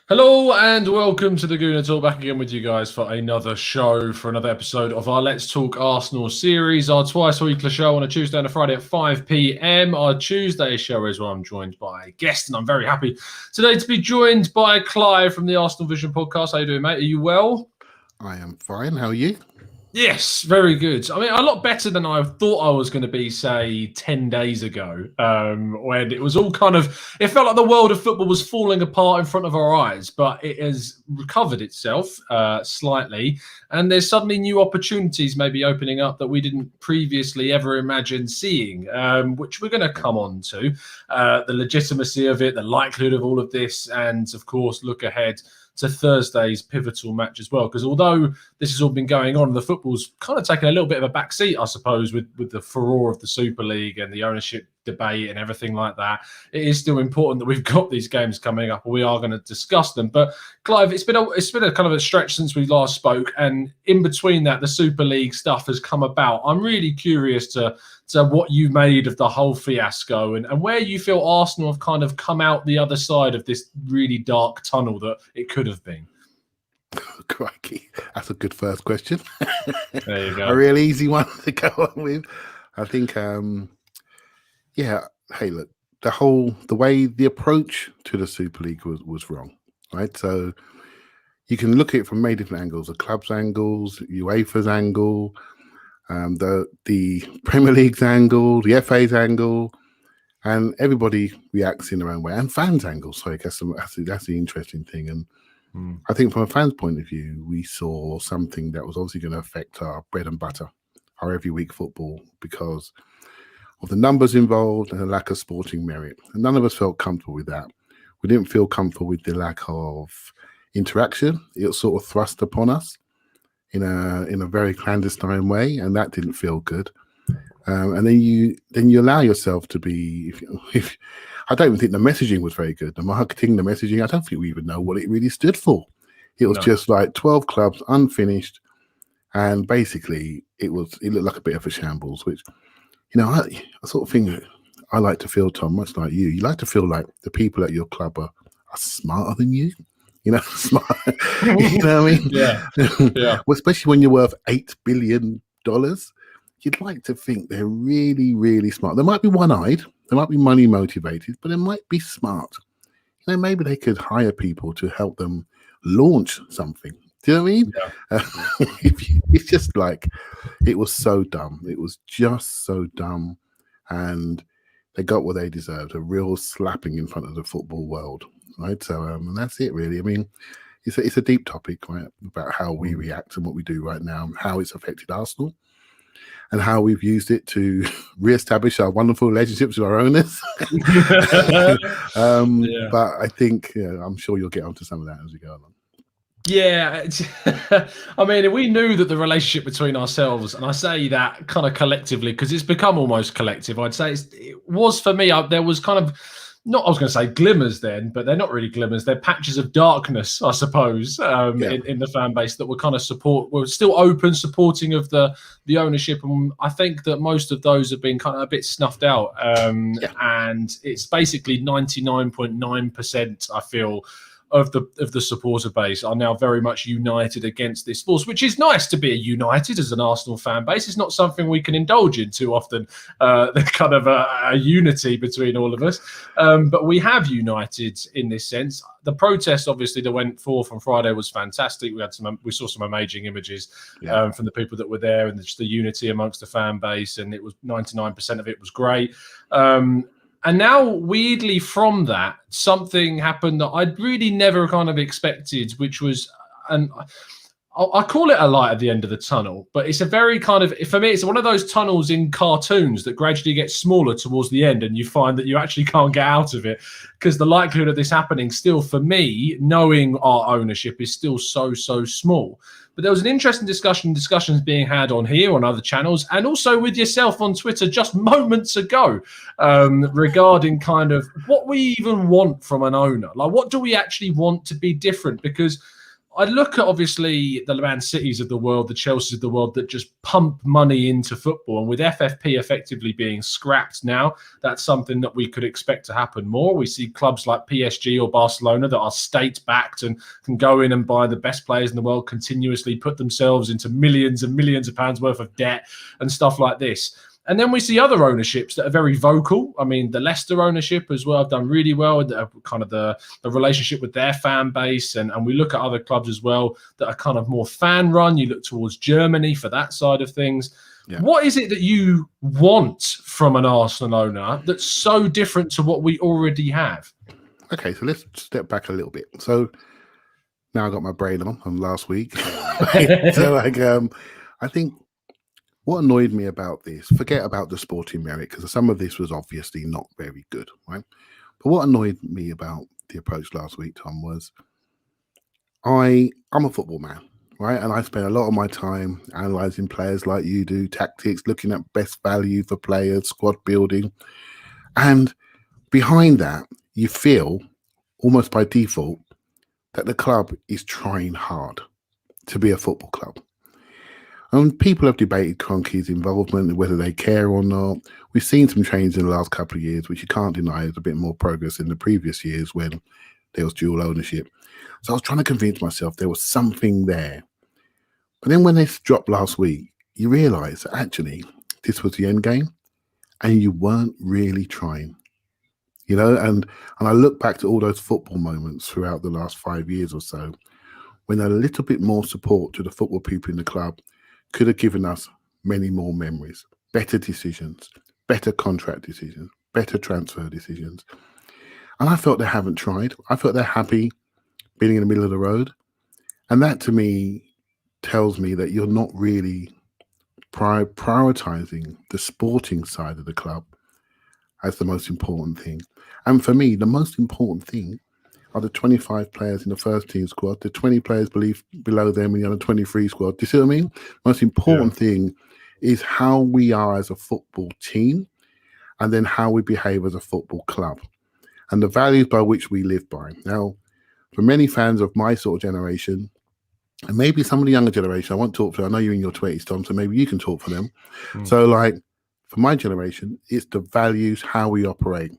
Hello and welcome to the Gooner Talk, back again with you guys for another show, for another episode of our Let's Talk Arsenal series, our twice-weekly show on a Tuesday and a Friday at 5 p.m. Our Tuesday show is where I'm joined by a guest, and I'm very happy today to be joined by Clive from the Arsenal Vision podcast. How you doing, mate? Are you well? I am fine. How are you? Yes, very good. I mean, a lot better than I thought I was going to be, say, 10 days ago, when it was all it felt like the world of football was falling apart in front of our eyes, but it has recovered itself slightly, and there's suddenly new opportunities maybe opening up that we didn't previously ever imagine seeing, which we're going to come on to, the legitimacy of it, the likelihood of all of this, and, of course, look ahead to Thursday's pivotal match as well. Because although this has all been going on, the football's kind of taken a little bit of a backseat, I suppose, with the furore of the Super League and the ownership debate and everything like that. It is still important that we've got these games coming up, and we are going to discuss them. But Clive, it's been a kind of a stretch since we last spoke, and in between that, the Super League stuff has come about. I'm really curious to what you made of the whole fiasco and where you feel Arsenal have kind of come out the other side of this really dark tunnel that it could have been. Crikey, that's a good first question. There you go. A real easy one to go on with. I think, hey, look, the approach to the Super League was wrong, right? So you can look at it from many different angles: the club's angles, UEFA's angle, the Premier League's angle, the FA's angle, and everybody reacts in their own way, and fans' angle. Sorry, that's the interesting thing. And I think from a fan's point of view, we saw something that was obviously going to affect our bread and butter, our every week football, because of the numbers involved and the lack of sporting merit. And none of us felt comfortable with that. We didn't feel comfortable with the lack of interaction. It was sort of thrust upon us in a very clandestine way, and that didn't feel good. And then you allow yourself to be. If I don't even think the messaging was very good. The marketing, the messaging, I don't think we even know what it really stood for. It was just like 12 clubs, unfinished, and basically it looked like a bit of a shambles. Which, I sort of think I like to feel, Tom, much like you. You like to feel like the people at your club are smarter than you. Smart. You know what I mean? Yeah. Well, especially when you're worth $8 billion, you'd like to think they're really, really smart. They might be one-eyed, they might be money motivated, but they might be smart. Maybe they could hire people to help them launch something. Do you know what I mean? Yeah. It's just like, it was so dumb. It was just so dumb, and they got what they deserved, a real slapping in front of the football world. Right, so and that's it, really. I mean, it's a deep topic, right, about how we react and what we do right now, and how it's affected Arsenal, and how we've used it to re-establish our wonderful relationships with our owners. But I think, I'm sure you'll get onto some of that as we go along. Yeah, I mean, we knew that the relationship between ourselves, and I say that kind of collectively because it's become almost collective. I'd say it was for me. There was kind of. I was going to say glimmers then, but they're not really glimmers. They're patches of darkness, I suppose, in the fan base that were kind of were still open, supporting of the ownership. And I think that most of those have been kind of a bit snuffed out. And it's basically 99.9%, I feel, of the supporter base are now very much united against this force, which is nice to be united as an Arsenal fan base. It's not something we can indulge in too often, the kind of a unity between all of us. But we have united in this sense. The protest, obviously, that went forth on Friday was fantastic. We saw some amazing images from the people that were there, and just the unity amongst the fan base. And it was 99% of it was great. And now, weirdly, from that, something happened that I'd really never kind of expected, which was, and I call it a light at the end of the tunnel, but it's a very kind of, for me, it's one of those tunnels in cartoons that gradually gets smaller towards the end, and you find that you actually can't get out of it, because the likelihood of this happening still, for me, knowing our ownership, is still so small. But there was an interesting discussions being had on here, on other channels, and also with yourself on Twitter just moments ago, regarding kind of what we even want from an owner. Like, what do we actually want to be different? Because I look at obviously the Man Cities of the world, the Chelseas of the world that just pump money into football. And with FFP effectively being scrapped now, that's something that we could expect to happen more. We see clubs like PSG or Barcelona that are state-backed and can go in and buy the best players in the world continuously, put themselves into millions and millions of pounds worth of debt and stuff like this. And then we see other ownerships that are very vocal. I mean, the Leicester ownership as well have done really well with kind of the relationship with their fan base. And we look at other clubs as well that are kind of more fan run. You look towards Germany for that side of things. Yeah. What is it that you want from an Arsenal owner that's so different to what we already have? Okay, so let's step back a little bit. So now I got my brain on last week. So I think what annoyed me about this, forget about the sporting merit, because some of this was obviously not very good, right? But what annoyed me about the approach last week, Tom, was I'm a football man, right? And I spend a lot of my time analysing players like you do, tactics, looking at best value for players, squad building. And behind that, you feel, almost by default, that the club is trying hard to be a football club. And people have debated Kroenke's involvement, whether they care or not. We've seen some changes in the last couple of years, which you can't deny is a bit more progress in the previous years when there was dual ownership. So I was trying to convince myself there was something there. But then when this dropped last week, you realise that actually this was the end game and you weren't really trying. You know, and I look back to all those football moments throughout the last 5 years or so, when a little bit more support to the football people in the club could have given us many more memories, better decisions, better contract decisions, better transfer decisions. And I felt they haven't tried. I felt they're happy being in the middle of the road. And that to me tells me that you're not really prioritizing the sporting side of the club as the most important thing. And for me, the most important thing are the 25 players in the first team squad, the 20 players below them in the under 23 squad. Do you see what I mean? Most important thing is how we are as a football team and then how we behave as a football club and the values by which we live by. Now, for many fans of my sort of generation, and maybe some of the younger generation, I won't talk for, I know you're in your 20s, Tom, so maybe you can talk for them. So like, for my generation, it's the values, how we operate,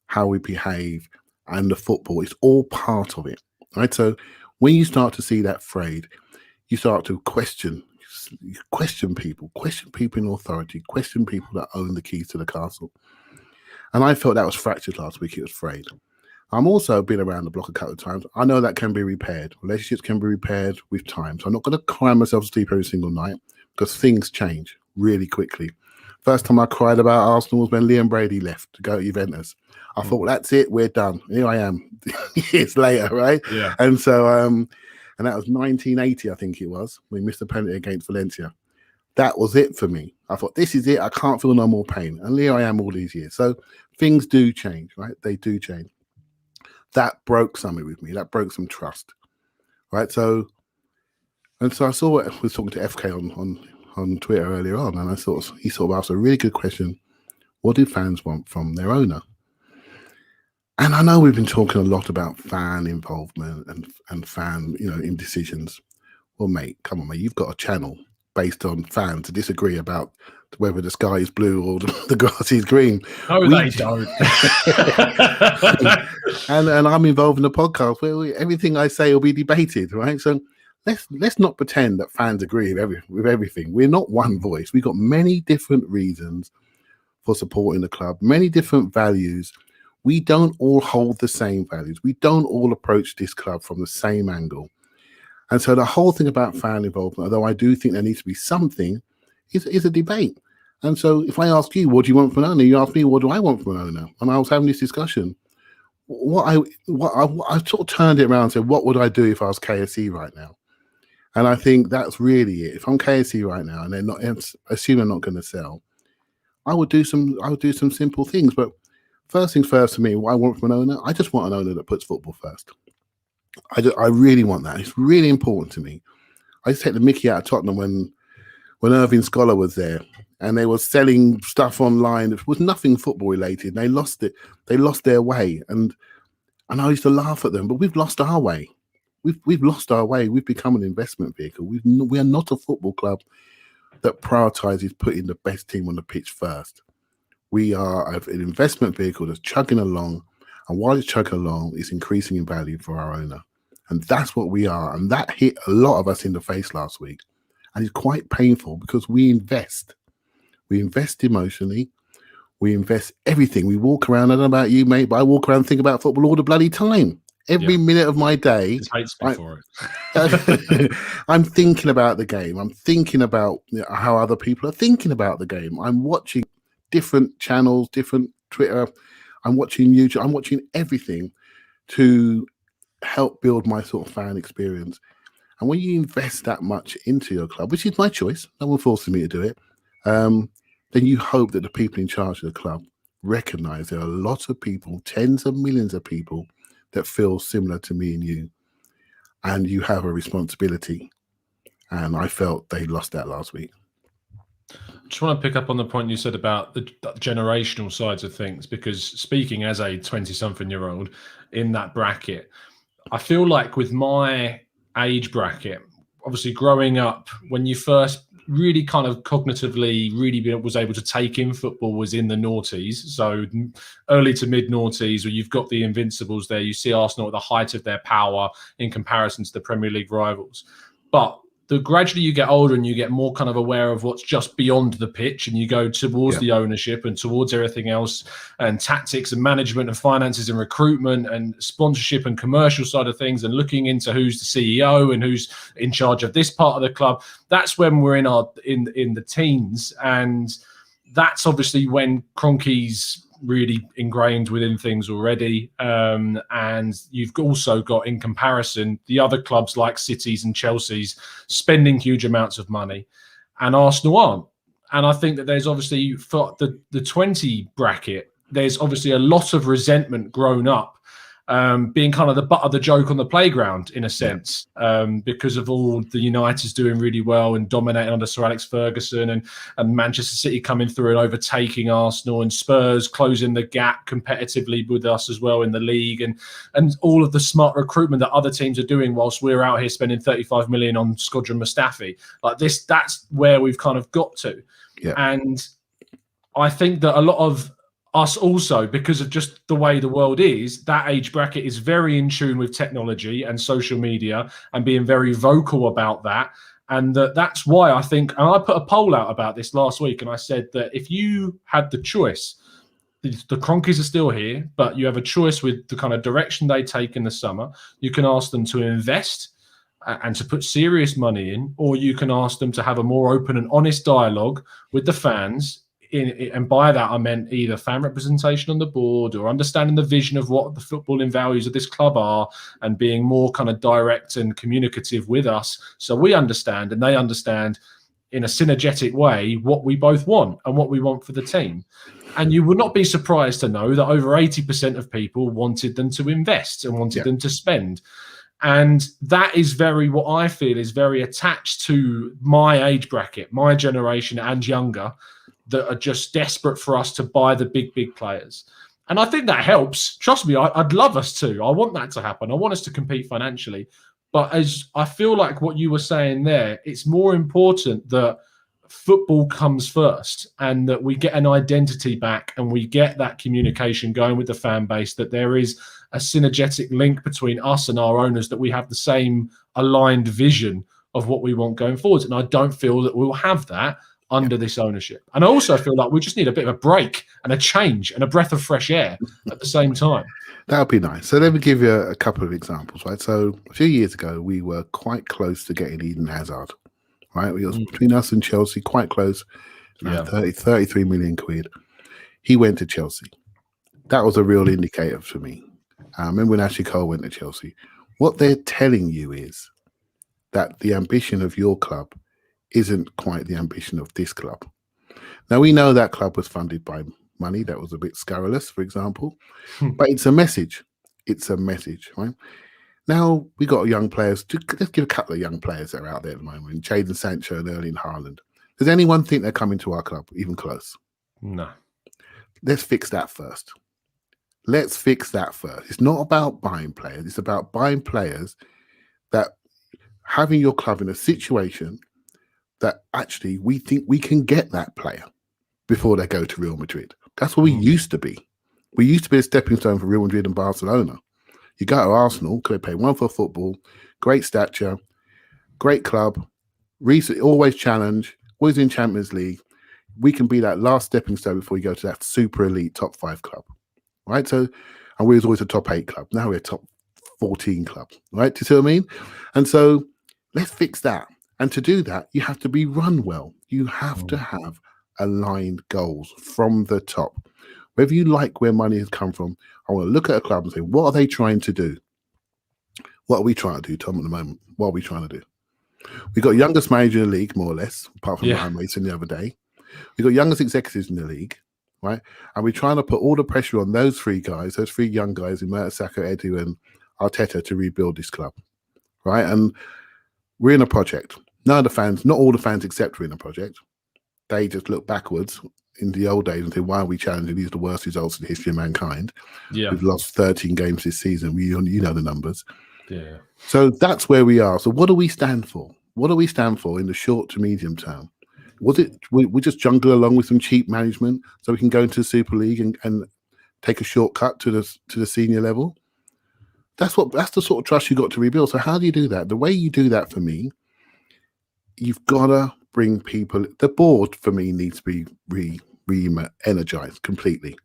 how we behave, and the football. It's all part of it, right? So when you start to see that frayed, you start to question people in authority, question people that own the keys to the castle. And I felt that was fractured last week. It was frayed. I'm also been around the block a couple of times. I know that can be repaired. Relationships can be repaired with time. So I'm not going to cry myself to sleep every single night because things change really quickly. First time I cried about Arsenal was when Liam Brady left to go to Juventus. I thought, that's it, we're done. Here I am, years later, right? Yeah. And so, and that was 1980, I think it was. We missed a penalty against Valencia. That was it for me. I thought, this is it. I can't feel no more pain. And here I am all these years. So things do change, right? They do change. That broke something with me. That broke some trust, right? So, and so I saw what I was talking to FK on Twitter earlier on, and he sort of asked a really good question. What do fans want from their owner? And I know we've been talking a lot about fan involvement and fan, in decisions. Well, mate, come on, mate. You've got a channel based on fans to disagree about whether the sky is blue or the grass is green. No, they don't. and I'm involved in a podcast where everything I say will be debated, right? So let's not pretend that fans agree with everything. We're not one voice. We've got many different reasons for supporting the club, many different values. We don't all hold the same values. We don't all approach this club from the same angle. And so the whole thing about fan involvement, although I do think there needs to be something, is a debate. And so if I ask you, what do you want from an owner? You ask me, what do I want from an owner? And I was having this discussion. I sort of turned it around and said, what would I do if I was KSE right now? And I think that's really it. If I'm KSE right now and they're not, assume they're not going to sell, I would do some simple things. But first things first for me, what I want from an owner, I just want an owner that puts football first. I really want that. It's really important to me. I used to take the mickey out of Tottenham when Irving Scholar was there and they were selling stuff online. It was nothing football related. They lost it. They lost their way. And I used to laugh at them, but we've lost our way. we've lost our way. We've become an investment vehicle. We are not a football club that prioritizes putting the best team on the pitch first. We are an investment vehicle that's chugging along, and while it's chugging along, it's increasing in value for our owner. And that's what we are. And that hit a lot of us in the face last week. And it's quite painful because we invest. We invest emotionally. We invest everything. We walk around, I don't know about you, mate, but I walk around and think about football all the bloody time. Every minute of my day. He hates me for it. I'm thinking about the game. I'm thinking about how other people are thinking about the game. I'm watching different channels, different Twitter. I'm watching YouTube. I'm watching everything to help build my sort of fan experience. And when you invest that much into your club, which is my choice, no one forces me to do it, then you hope that the people in charge of the club recognize there are a lot of people, tens of millions of people that feel similar to me and you. And you have a responsibility. And I felt they lost that last week. Just want to pick up on the point you said about the generational sides of things, because speaking as a 20-something-year-old in that bracket, I feel like with my age bracket, obviously growing up, when you first really kind of cognitively really was able to take in football was in the noughties. So early to mid noughties, where you've got the Invincibles there. You see Arsenal at the height of their power in comparison to the Premier League rivals. But the gradually you get older and you get more kind of aware of what's just beyond the pitch, and you go towards the ownership and towards everything else, and tactics and management and finances and recruitment and sponsorship and commercial side of things, and looking into who's the CEO and who's in charge of this part of the club. That's when we're in the teens, and that's obviously when Kroenke's really ingrained within things already. And you've also got, in comparison, the other clubs like City's and Chelsea's spending huge amounts of money, and Arsenal aren't. And I think that there's obviously, for the 20 bracket, there's obviously a lot of resentment grown up, being kind of the butt of the joke on the playground in a sense, because of all the Uniteds doing really well and dominating under Sir Alex Ferguson, and Manchester City coming through and overtaking Arsenal, and Spurs closing the gap competitively with us as well in the league, and all of the smart recruitment that other teams are doing whilst we're out here spending 35 million on Skodran Mustafi. Like this, that's where we've kind of got to. Yeah. And I think that a lot of us also, because of just the way the world is, that age bracket is very in tune with technology and social media and being very vocal about that. And that's why I think, and I put a poll out about this last week, and I said that if you had the choice, the Kroenkes are still here, but you have a choice with the kind of direction they take in the summer. You can ask them to invest and to put serious money in, or you can ask them to have a more open and honest dialogue with the fans. And by that, I meant either fan representation on the board or understanding the vision of what the footballing values of this club are, and being more kind of direct and communicative with us, so we understand and they understand in a synergetic way what we both want and what we want for the team. And you would not be surprised to know that over 80% of people wanted them to invest and wanted them to spend. And that is what I feel is very attached to my age bracket, my generation and younger, that are just desperate for us to buy the big players. And I think that helps. Trust me, I'd love us to. I want that to happen. I want us to compete financially. But as I feel like what you were saying there, it's more important that football comes first, and that we get an identity back, and we get that communication going with the fan base, that there is a synergetic link between us and our owners, that we have the same aligned vision of what we want going forward. And I don't feel that we'll have that under this ownership. And I also feel like we just need a bit of a break and a change and a breath of fresh air at the same time. That would be nice. So let me give you a couple of examples, right? So a few years ago, we were quite close to getting Eden Hazard, right? We was between us and Chelsea, quite close, 33 million quid. He went to Chelsea. That was a real indicator for me. I remember when Ashley Cole went to Chelsea. What they're telling you is that the ambition of your club isn't quite the ambition of this club. Now, we know that club was funded by money that was a bit scurrilous, for example, but it's a message. It's a message, right? Now, we got young players. Let's give a couple of young players that are out there at the moment, Jadon Sancho and Erling Haaland. Does anyone think they're coming to our club, even close? No. Let's fix that first. Let's fix that first. It's not about buying players. It's about buying players that having your club in a situation that actually we think we can get that player before they go to Real Madrid. That's what we used to be. We used to be a stepping stone for Real Madrid and Barcelona. You go to Arsenal, could they pay one for football, great stature, great club, always challenge, always in Champions League. We can be that last stepping stone before you go to that super elite top 5 club, right? So, and we was always a top 8 club. Now we're a top 14 club, right? Do you see what I mean? And so let's fix that. And to do that, you have to be run well. You have to have aligned goals from the top. Whether you like where money has come from, I want to look at a club and say, what are they trying to do? What are we trying to do, Tom, at the moment? What are we trying to do? We got youngest manager in the league, more or less, apart from Ryan Mason the other day. We got youngest executives in the league, right? And we're trying to put all the pressure on those 3 guys, those 3 young guys, Mertesacker, Edu, and Arteta, to rebuild this club, right? And we're in a project. None of the fans, not all the fans accept we're in a project. They just look backwards in the old days and say, why are we challenging? These are the worst results in the history of mankind. Yeah. We've lost 13 games this season. You know the numbers. Yeah. So that's where we are. So what do we stand for? What do we stand for in the short to medium term? Was it we just jungle along with some cheap management so we can go into the Super League and take a shortcut to the senior level? That's the sort of trust you got to rebuild. So how do you do that? The way you do that, for me, you've got to bring people. The board, for me, needs to be re-energized completely.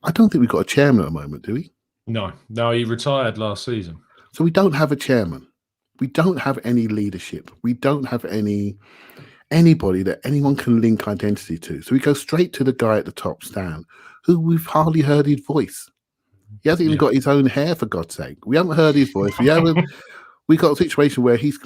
I don't think we've got a chairman at the moment, do we? No, he retired last season. So we don't have a chairman. We don't have any leadership. We don't have anybody that anyone can link identity to. So we go straight to the guy at the top, Stan, who we've hardly heard his voice. He hasn't even got his own hair, for God's sake. We haven't heard his voice. We got a situation where his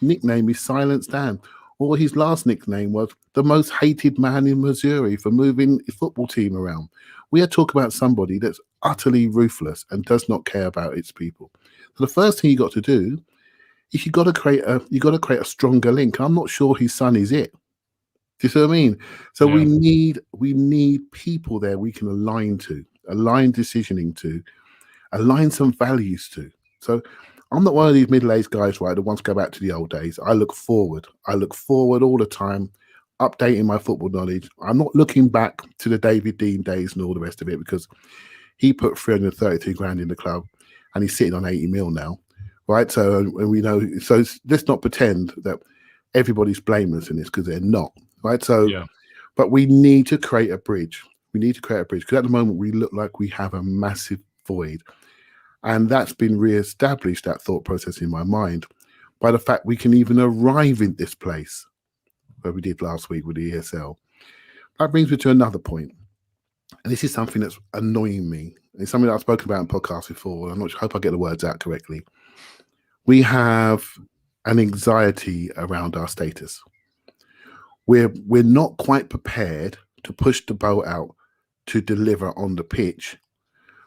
nickname is Silent Stan, or his last nickname was the most hated man in Missouri for moving his football team around. We are talking about somebody that's utterly ruthless and does not care about its people. So the first thing you got to do is you got to create a stronger link. I'm not sure his son is it. Do you see what I mean? So we need people there we can align to, align decisioning to, align some values to. So I'm not one of these middle-aged guys, right, that wants to go back to the old days. I look forward. I look forward all the time, updating my football knowledge. I'm not looking back to the David Dean days and all the rest of it, because he put 332 grand in the club and he's sitting on 80 mil now, right? So we know. So let's not pretend that everybody's blameless in this, because they're not, right? So, but we need to create a bridge. We need to create a bridge, because at the moment we look like we have a massive void. And that's been re-established, that thought process in my mind, by the fact we can even arrive in this place where we did last week with the ESL. That brings me to another point. And this is something that's annoying me. It's something that I've spoken about in podcasts before. I'm not sure, I hope I get the words out correctly. We have an anxiety around our status. We're not quite prepared to push the boat out to deliver on the pitch.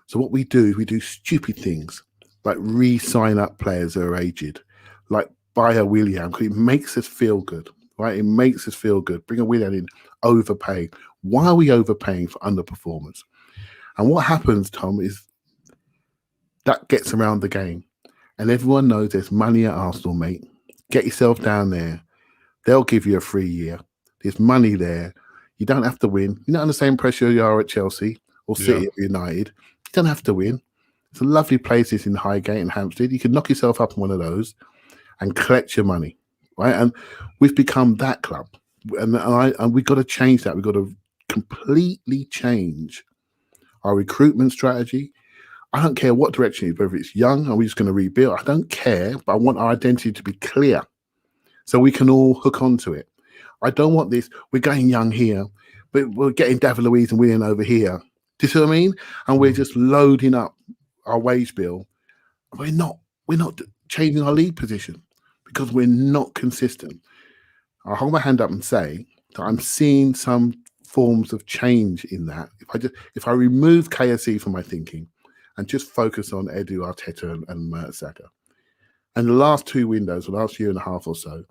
So what we do is we do stupid things like re-sign up players that are aged, like buy a William, because it makes us feel good, right? It makes us feel good. Bring a William in, overpay. Why are we overpaying for underperformance? And what happens, Tom, is that gets around the game. And everyone knows there's money at Arsenal, mate. Get yourself down there. They'll give you a free year. There's money there. You don't have to win. You're not under the same pressure you are at Chelsea or City or United. You don't have to win. It's a lovely places in Highgate and Hampstead. You can knock yourself up on one of those and collect your money, right? And we've become that club. And we've got to change that. We've got to completely change our recruitment strategy. I don't care what direction it is, whether it's young or we're just going to rebuild. I don't care, but I want our identity to be clear so we can all hook onto it. I don't want this, we're going young here, but we're getting David Luiz and Willian over here. Do you see what I mean? And we're just loading up our wage bill. We're not changing our league position because we're not consistent. I'll hold my hand up and say that I'm seeing some forms of change in that. If I remove KSE from my thinking and just focus on Edu, Arteta and Mertesacker, and the last 2 windows, the last year and a half or so,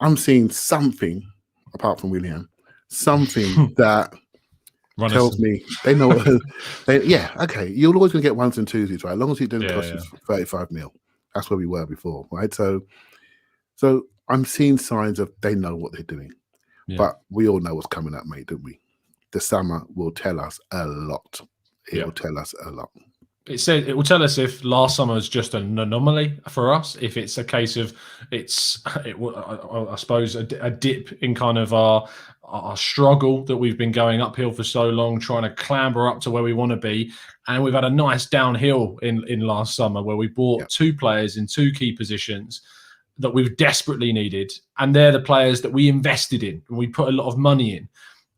I'm seeing something, apart from William, something that tells me they know. Okay, you're always going to get ones and twosies, right? As long as it doesn't cost you 35 mil. That's where we were before, right? So I'm seeing signs of they know what they're doing. Yeah. But we all know what's coming up, mate, don't we? The summer will tell us a lot. It will tell us a lot. It will tell us if last summer was just an anomaly for us. If it's a case of I suppose a dip in kind of our struggle that we've been going uphill for so long, trying to clamber up to where we want to be, and we've had a nice downhill in last summer where we bought 2 players in 2 key positions that we've desperately needed, and they're the players that we invested in and we put a lot of money in.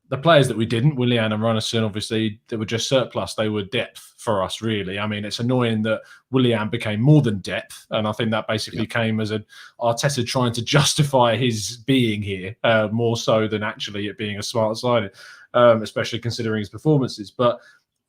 The players that we didn't, Willian and Runnison, obviously, they were just surplus. They were depth for us, really. I mean, it's annoying that Willian became more than depth, and I think that basically came as an Arteta trying to justify his being here, more so than actually it being a smart signing, especially considering his performances. But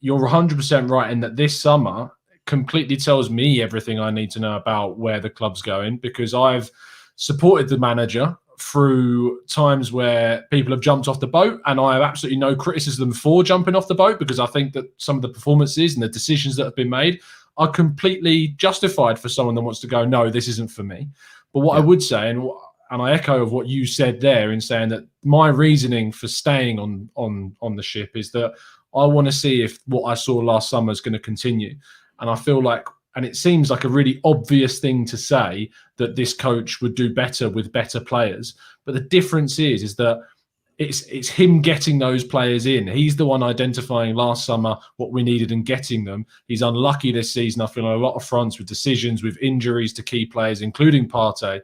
you're 100% right in that this summer completely tells me everything I need to know about where the club's going, because I've supported the manager through times where people have jumped off the boat, and I have absolutely no criticism for jumping off the boat, because I think that some of the performances and the decisions that have been made are completely justified for someone that wants to go, no, this isn't for me. But what I would say, and I echo of what you said there in saying that my reasoning for staying on the ship is that I want to see if what I saw last summer is going to continue. And I feel like, and it seems like a really obvious thing to say, that this coach would do better with better players. But the difference is that it's him getting those players in. He's the one identifying last summer what we needed and getting them. He's unlucky this season, I feel, on a lot of fronts, with decisions, with injuries to key players, including Partey.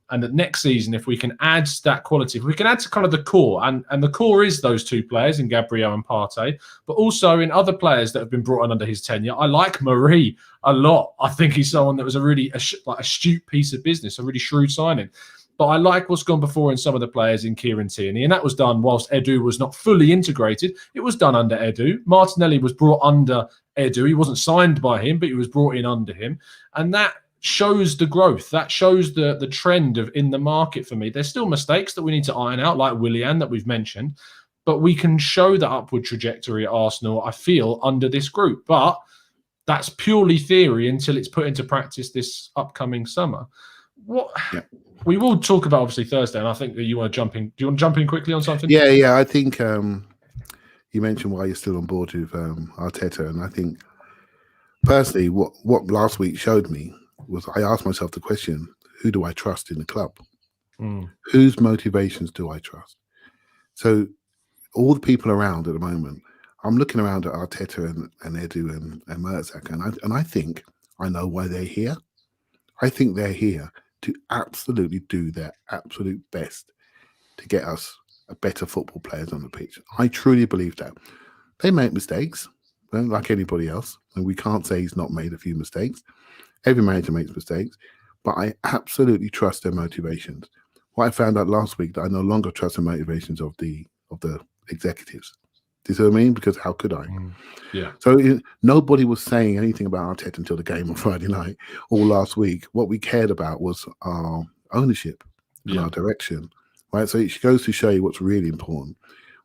And that next season, if we can add that quality, if we can add to kind of the core, and the core is those 2 players in Gabriel and Partey, but also in other players that have been brought on under his tenure. I like Emery a lot. I think he's someone that was a really astute piece of business, a really shrewd signing. But I like what's gone before in some of the players in Kieran Tierney, and that was done whilst Edu was not fully integrated. It was done under Edu. Martinelli was brought under Edu. He wasn't signed by him, but he was brought in under him. And that shows the growth. That shows the trend of in the market for me. There's still mistakes that we need to iron out, like Willian that we've mentioned, but we can show the upward trajectory at Arsenal, I feel, under this group. But that's purely theory until it's put into practice this upcoming summer. We will talk about obviously Thursday, and I think that you want to jump in. Do you want to jump in quickly on something? Yeah. I think you mentioned why you're still on board with Arteta, and I think personally, what last week showed me was I asked myself the question: who do I trust in the club? Whose motivations do I trust? So all the people around at the moment, I'm looking around at Arteta and Edu and Mertesacker, and I think I know why they're here. I think they're here to absolutely do their absolute best to get us better football players on the pitch. I truly believe that. They make mistakes, like anybody else, and we can't say he's not made a few mistakes. Every manager makes mistakes, but I absolutely trust their motivations. What I found out last week, that I no longer trust the motivations of the executives. Do you see what I mean? Because how could I? Yeah. So nobody was saying anything about Arteta until the game on Friday night or last week. What we cared about was our ownership and our direction, right? So it goes to show you what's really important.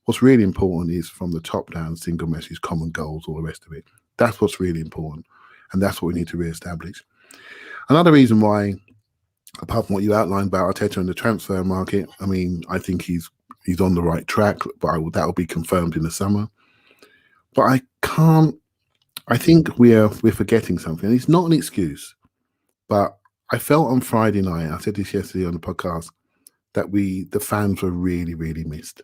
What's really important is from the top down, single message, common goals, all the rest of it. That's what's really important. And that's what we need to reestablish. Another reason why, apart from what you outlined about Arteta and the transfer market, I mean, I think he's on the right track, but that will be confirmed in the summer. But I think we're forgetting something. It's not an excuse, but I felt on Friday night, I said this yesterday on the podcast, that the fans were really, really missed.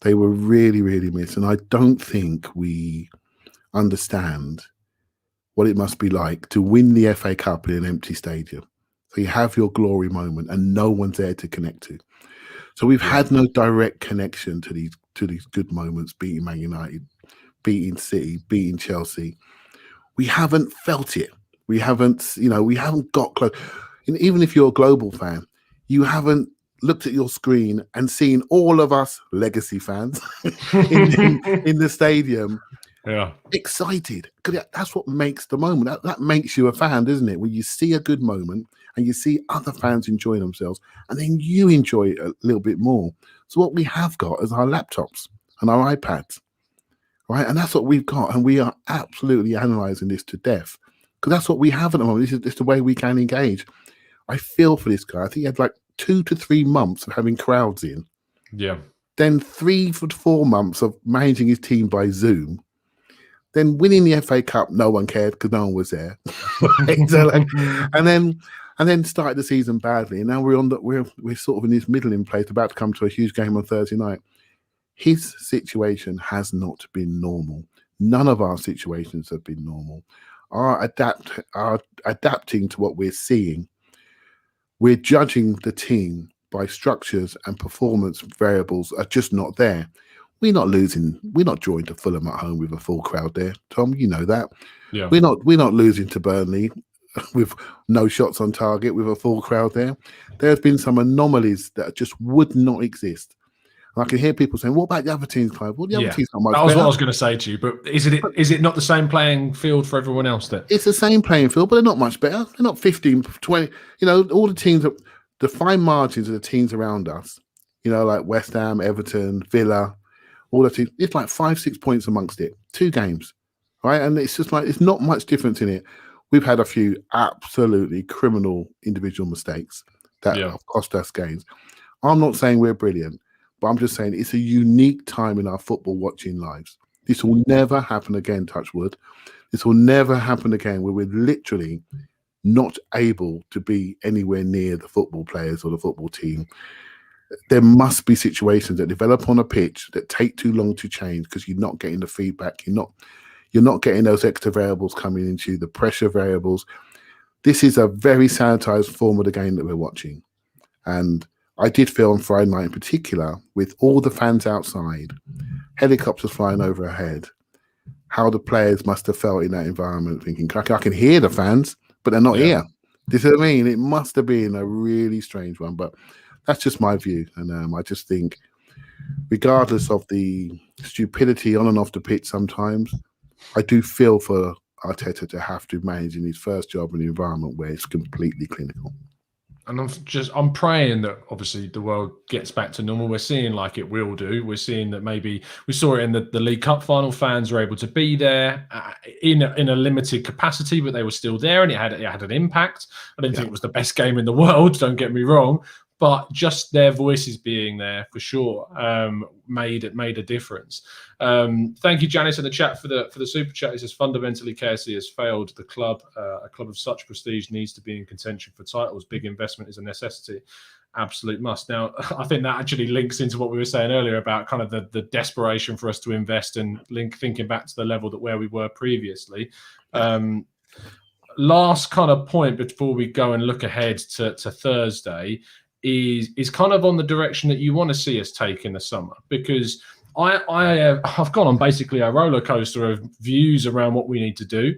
They were really, really missed. And I don't think we understand what it must be like to win the FA Cup in an empty stadium. So you have your glory moment and no one's there to connect to. So we've had no direct connection to these good moments, beating Man United, beating City, beating Chelsea. We haven't felt it. We haven't got close. Even if you're a global fan, you haven't looked at your screen and seen all of us legacy fans in the stadium. Yeah, excited, because that's what makes the moment. That makes you a fan, doesn't it? When you see a good moment and you see other fans enjoy themselves, and then you enjoy it a little bit more. So what we have got is our laptops and our iPads, right? And that's what we've got, and we are absolutely analysing this to death because that's what we have at the moment. This is the way we can engage. I feel for this guy. I think he had like 2 to 3 months of having crowds in. Yeah. Then 3 to 4 months of managing his team by Zoom. Then winning the FA Cup, no one cared because no one was there. So like, and then started the season badly. And now we're sort of in this middling place, about to come to a huge game on Thursday night. His situation has not been normal. None of our situations have been normal. Our adapting to what we're seeing. We're judging the team by structures and performance variables are just not there. We're not losing. We're not drawing to Fulham at home with a full crowd there, Tom. You know that. Yeah. We're not losing to Burnley with no shots on target with a full crowd there. There's been some anomalies that just would not exist. And I can hear people saying, "What about the other teams, Clive?" Well, the other teams not much. That was better. what I was going to say to you. But is it not the same playing field for everyone else then? It's the same playing field, but they're not much better. They're not 15, 20. You know, all the teams, the fine margins of the teams around us. You know, like West Ham, Everton, Villa. All that teams, it's like 5-6 points amongst it. 2 games, right? And it's just like it's not much difference in it. We've had a few absolutely criminal individual mistakes that have cost us games. I'm not saying we're brilliant, but I'm just saying it's a unique time in our football watching lives. This will never happen again, touch wood. This will never happen again where we're literally not able to be anywhere near the football players or the football team. There must be situations that develop on a pitch that take too long to change because you're not getting the feedback. You're not getting those extra variables coming into you, the pressure variables. This is a very sanitized form of the game that we're watching. And I did feel on Friday night in particular, with all the fans outside, helicopters flying overhead, how the players must have felt in that environment, thinking, I can hear the fans, but they're not here. Do you see what I mean? It must have been a really strange one, but that's just my view. And I just think, regardless of the stupidity on and off the pitch sometimes, I do feel for Arteta to have to manage in his first job in an environment where it's completely clinical. And I'm praying that obviously the world gets back to normal. We're seeing like it will do. We're seeing that maybe we saw it in the League Cup final. Fans were able to be there in a limited capacity, but they were still there, and it had an impact. I didn't think it was the best game in the world. Don't get me wrong, but just their voices being there for sure made a difference. Thank you, Janice, in the chat for the super chat. It says fundamentally KSE has failed the club. A club of such prestige needs to be in contention for titles. Big investment is a necessity. Absolute must. Now, I think that actually links into what we were saying earlier about kind of the desperation for us to invest and thinking back to the level where we were previously. Last kind of point before we go and look ahead to Thursday is kind of on the direction that you want to see us take in the summer, because I've gone on basically a roller coaster of views around what we need to do.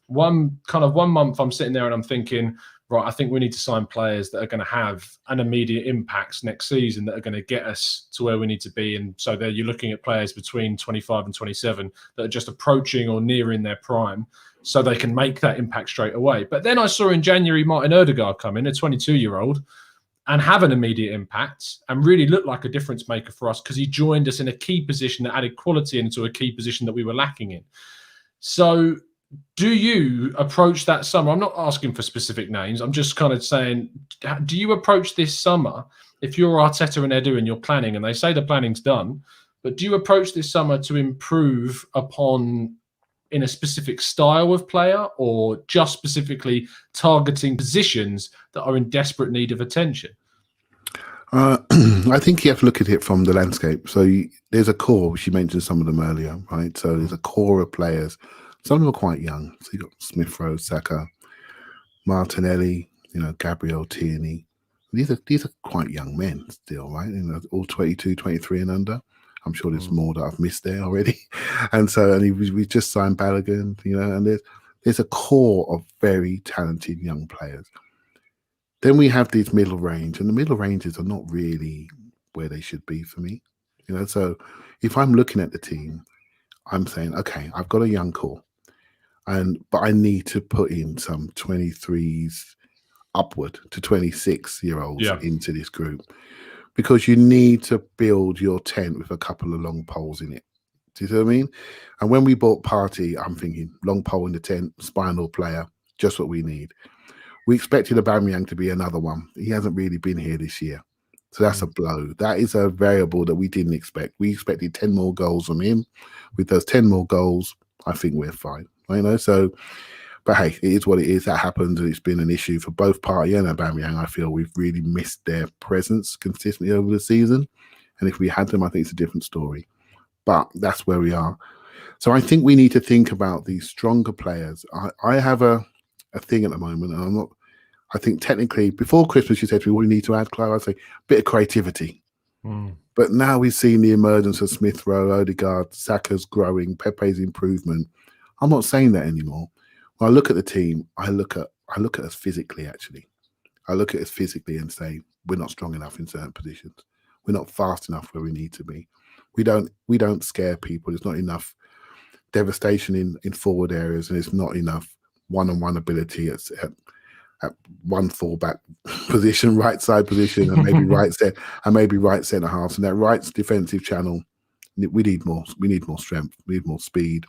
One month I'm sitting there and I'm thinking, right, I think we need to sign players that are going to have an immediate impact next season, that are going to get us to where we need to be. And so there you're looking at players between 25 and 27 that are just approaching or nearing their prime, so they can make that impact straight away. But then I saw in January Martin Odegaard come in, a 22-year-old, and have an immediate impact and really look like a difference maker for us, because he joined us in a key position that added quality into a key position that we were lacking in. So do you approach that summer? I'm not asking for specific names. I'm just kind of saying, do you approach this summer, if you're Arteta and Edu and you're planning, and they say the planning's done, but do you approach this summer to improve upon in a specific style of player, or just specifically targeting positions that are in desperate need of attention? I think you have to look at it from the landscape. So there's a core, which you mentioned some of them earlier, right? So there's a core of players. Some of them are quite young. So you've got Smith Rowe, Saka, Martinelli, Gabriel, Tierney. These are quite young men still, right? All 22, 23 and under. I'm sure there's more that I've missed there already. And we just signed Balogun, and there's a core of very talented young players. Then we have these middle range, and the middle ranges are not really where they should be for me. So if I'm looking at the team, I'm saying, okay, I've got a young core, but I need to put in some 23s upward to 26-year-olds into this group, because you need to build your tent with a couple of long poles in it. Do you see what I mean? And when we bought Partey, I'm thinking long pole in the tent, spinal player, just what we need. We expected Aubameyang to be another one. He hasn't really been here this year. So that's a blow. That is a variable that we didn't expect. We expected 10 more goals from him. With those 10 more goals, I think we're fine. You know, so, but hey, it is what it is. That happens, and it's been an issue for both Partey and Aubameyang. I feel we've really missed their presence consistently over the season. And if we had them, I think it's a different story. But that's where we are. So I think we need to think about these stronger players. I have a thing at the moment, and I'm not. I think technically, before Christmas, you said to me, what do you need to add, Clive? I'd say a bit of creativity. But now we've seen the emergence of Smith Rowe, Odegaard, Saka's growing, Pepe's improvement. I'm not saying that anymore. When I look at the team, I look at us physically, actually. I look at us physically and say, we're not strong enough in certain positions. We're not fast enough where we need to be. We don't scare people. There's not enough devastation in forward areas, and it's not enough one-on-one ability at one fullback position, right side position, and maybe right centre half. And that right defensive channel, we need more. We need more strength. We need more speed.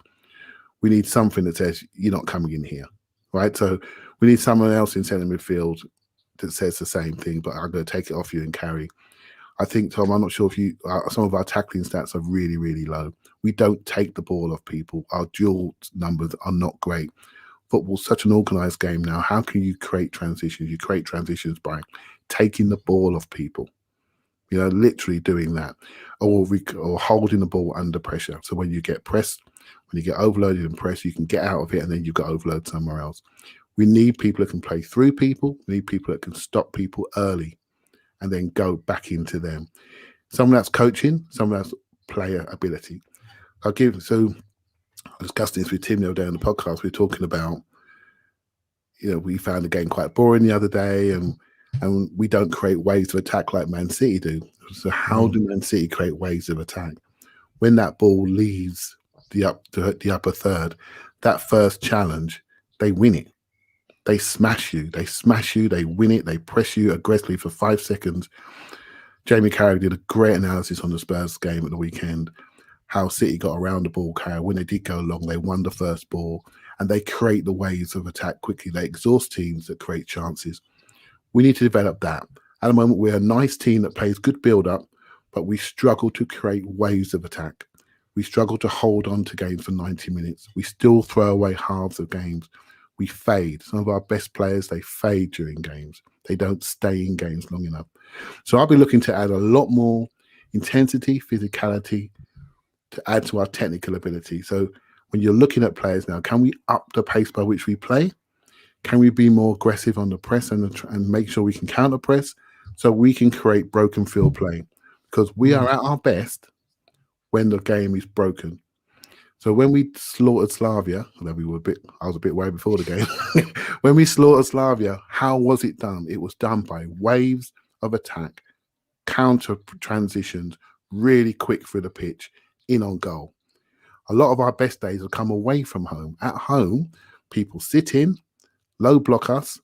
We need something that says you're not coming in here, right? So we need someone else in centre midfield that says the same thing, but I'm going to take it off you and carry. I think, Tom, I'm not sure if some of our tackling stats are really, really low. We don't take the ball off people. Our duel numbers are not great. Football's such an organised game now. How can you create transitions? You create transitions by taking the ball off people, you know, literally doing that, or holding the ball under pressure. So when you get pressed, when you get overloaded and pressed, you can get out of it, and then you got overloaded somewhere else. We need people that can play through people. We need people that can stop people early and then go back into them. Some of that's coaching, some of that's player ability. I was discussing this with Tim the other day on the podcast. We were talking about, you know, we found the game quite boring the other day, and we don't create waves of attack like Man City do. So how do Man City create waves of attack? When that ball leaves the upper third, that first challenge, they win it. They smash you. They win it. They press you aggressively for 5 seconds. Jamie Carragher did a great analysis on the Spurs game at the weekend, how City got around the ball carrier. When they did go long, they won the first ball, and they create the waves of attack quickly. They exhaust teams that create chances. We need to develop that. At the moment, we're a nice team that plays good build-up, but we struggle to create waves of attack. We struggle to hold on to games for 90 minutes. We still throw away halves of games. We fade. Some of our best players, they fade during games. They don't stay in games long enough. So I'll be looking to add a lot more intensity, physicality, to add to our technical ability. So when you're looking at players now, can we up the pace by which we play? Can we be more aggressive on the press and make sure we can counter press so we can create broken field play? Because we are at our best when the game is broken. So when we slaughtered Slavia, although I was a bit worried before the game. When we slaughtered Slavia, how was it done? It was done by waves of attack, counter transitions, really quick through the pitch, in on goal. A lot of our best days have come away from home. At home, people sit in, low block us,